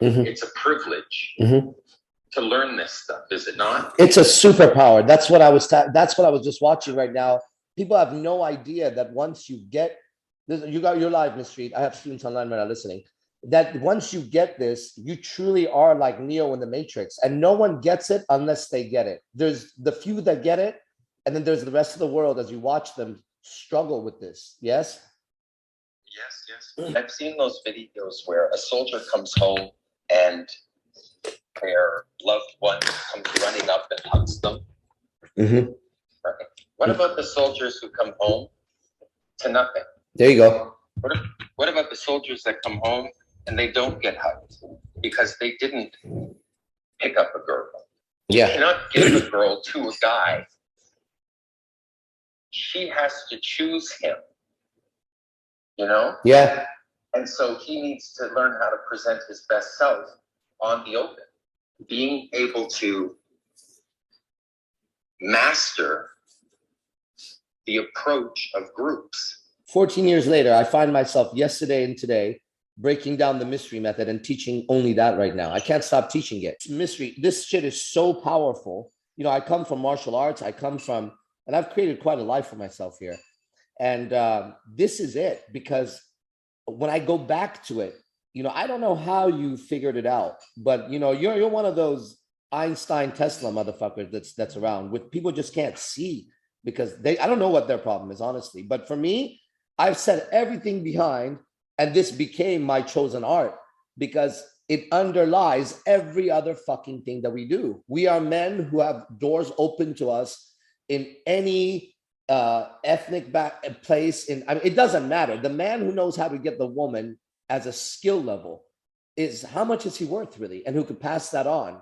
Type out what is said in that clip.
It's a privilege to learn this stuff, is it not? It's a superpower. That's what I was just watching right now. People have no idea that once you get this, you got your live, Miss Street. I have students online right now listening. That once you get this, you truly are like Neo in the Matrix, and no one gets it unless they get it. There's the few that get it, and then there's the rest of the world as you watch them struggle with this. Yes? Yes. I've seen those videos where a soldier comes home and their loved one comes running up and hugs them. Right. What about the soldiers who come home to nothing? There you go. What about the soldiers that come home and they don't get hugged because they didn't pick up a girl? Yeah. You cannot give a girl to a guy. She has to choose him. You know? Yeah. And so he needs to learn how to present his best self on the open. Being able to master the approach of groups. 14 years later, I find myself yesterday and today breaking down the mystery method and teaching only that right now. I can't stop teaching it. Mystery, this shit is so powerful. You know, I come from martial arts. And I've created quite a life for myself here. And this is it, because when I go back to it, you know, I don't know how you figured it out, but you know, you're one of those Einstein Tesla motherfuckers that's around with people just can't see because I don't know what their problem is, honestly. But for me, I've set everything behind, and this became my chosen art because it underlies every other fucking thing that we do. We are men who have doors open to us in any ethnic place. I mean, it doesn't matter. The man who knows how to get the woman as a skill level is how much is he worth really, and who could pass that on.